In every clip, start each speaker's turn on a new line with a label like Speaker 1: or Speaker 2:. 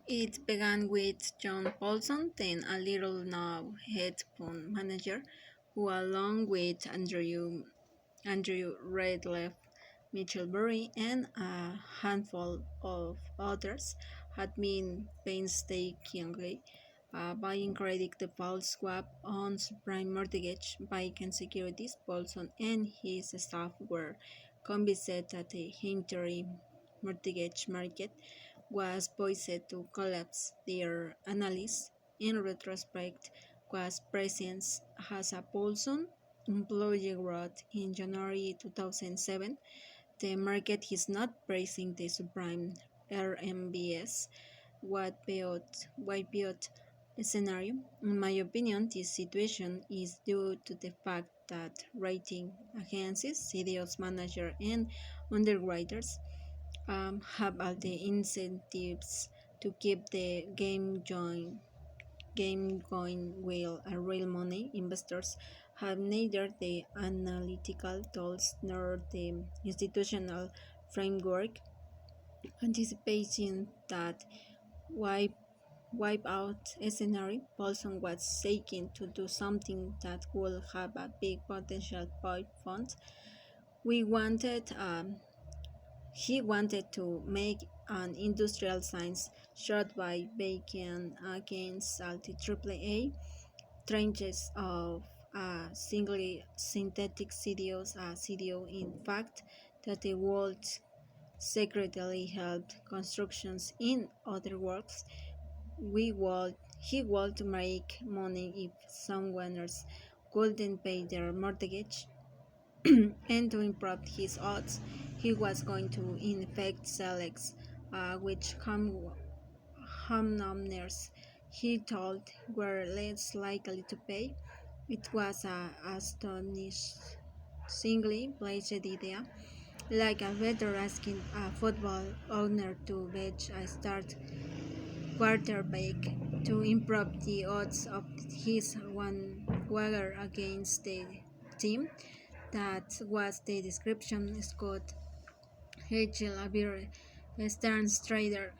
Speaker 1: It began with John Paulson, then a little-known hedge fund manager, who, along with Andrew Redleaf, Mitchell Berry, and a handful of others, had been painstakingly buying credit default swap on subprime mortgage banking securities. Paulson and his staff were convinced that the interim mortgage market was poised to collapse. Their analysis, in retrospect, was prescient as a Paulson employee wrote in January 2007. The market is not pricing the subprime RMBS wipeout scenario. In my opinion, this situation is due to the fact that rating agencies, CDOs manager, and underwriters have all the incentives to keep the game going while real money investors have neither the analytical tools nor the institutional framework anticipating that wipe wipe out scenario. Paulson was seeking to do something that would have a big potential point fund. We wanted He wanted to make an industrial science short by backing against salty AAA trenches of a singly synthetic CDO in fact that the world secretly helped constructions. In other words, he would make money if someone else couldn't pay their mortgage. And to improve his odds, he was going to infect selects, which homeowners he told were less likely to pay. It was a astonishingly placed idea, like a veteran asking a football owner to bet a start quarterback to improve the odds of his one wagger against the team. That was the description Scott H.L. a Stearns trader,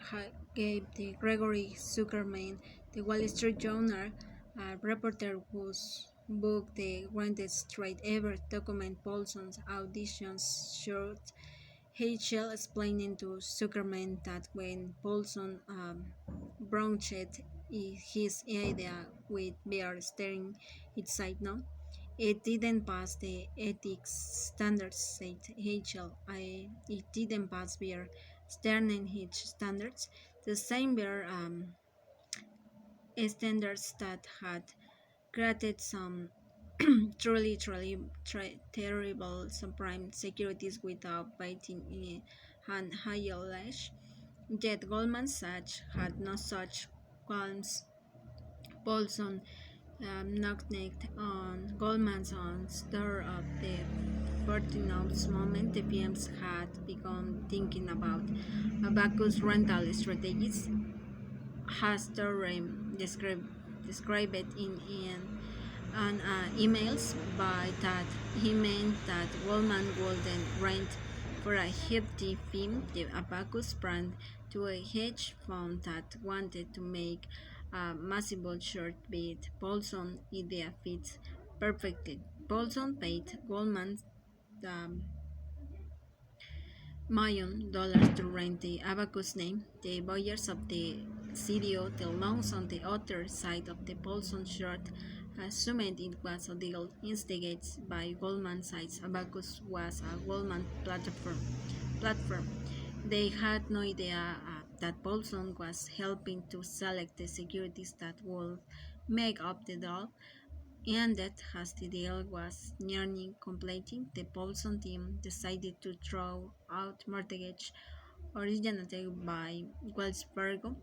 Speaker 1: gave the Gregory Zuckerman, the Wall Street Journal, a reporter whose book The Greatest Trade Ever documented Paulson's auditions short. H.L. explaining to Zuckerman that when Paulson broached his idea with Bear Stearns, it said no. It didn't pass the ethics standards, said H.L. It didn't pass Bear Stearns standards, the same Bear standards that had created some terrible subprime securities without biting an eyelash. Yet Goldman Sachs had no such qualms. Paulson knocked on Goldman's door of the 14th moment. The PMs had begun thinking about Abacus rental strategies. Has Torrem described it in emails. By that he meant that Goldman wouldn't rent for a hefty fee the Abacus brand to a hedge fund that wanted to make a massive short bid. Paulson idea fits perfectly. Paulson paid Goldman um, $1 million to rent the Abacus name. The buyers of the CDO, the loans on the other side of the Paulson short, assumed it was a deal instigated by Goldman Sachs. Abacus was a Goldman platform. They had no idea that Paulson was helping to select the securities that would make up the deal, and that as the deal was nearing completing, the Paulson team decided to throw out mortgage originated by Wells Fargo.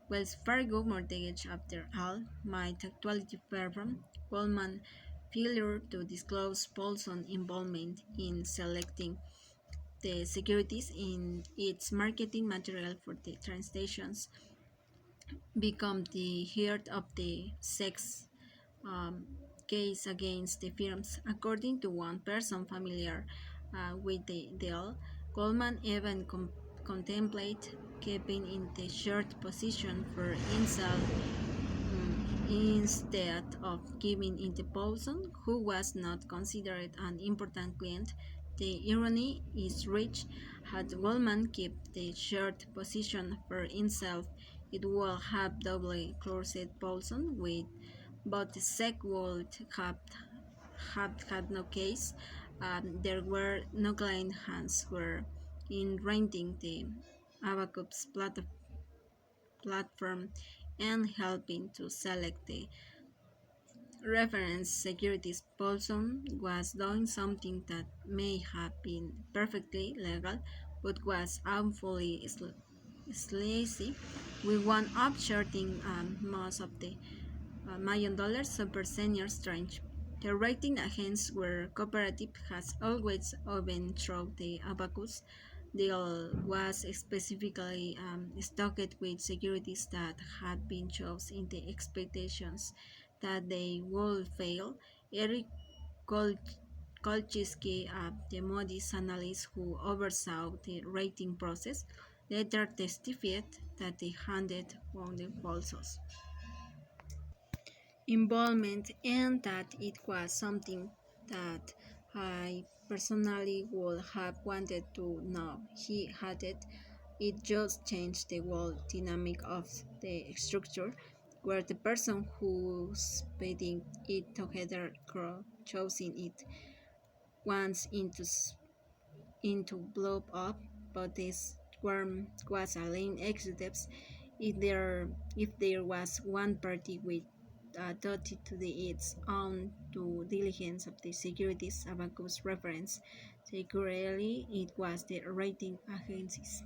Speaker 1: Wells Fargo mortgage, after all, might actually perform. Goldman failure to disclose Paulson's involvement in selecting the securities in its marketing material for the transactions become the heart of the sex um, case against the firms. According to one person familiar with the deal, Goldman even contemplate keeping in the short position for himself instead of giving in the Paulson, who was not considered an important client. The irony is rich. Had Goldman kept the short position for himself, it would have doubly cursed Paulson with, but the SEC would have had no case. There were no client hands were in renting the Abacus platform and helping to select the reference securities. Paulson was doing something that may have been perfectly legal but was awfully sleazy. We wound up shorting most of the $1 million super senior tranche. The rating agents were cooperative, has always even through the Abacus deal was specifically stocked with securities that had been chosen in the expectations that they would fail. Eric Kolchiski, the Moody's analyst who oversaw the rating process, later testified that they handed on the falsos involvement and that it was something that I personally would have wanted to know. He had it. It just changed the whole dynamic of the structure, where the person who's putting it together choosing it wants into blow up, but this worm was a lane executives. If there was one party with dotted to its own due diligence of the securities Abacus reference, securely it was the rating agencies.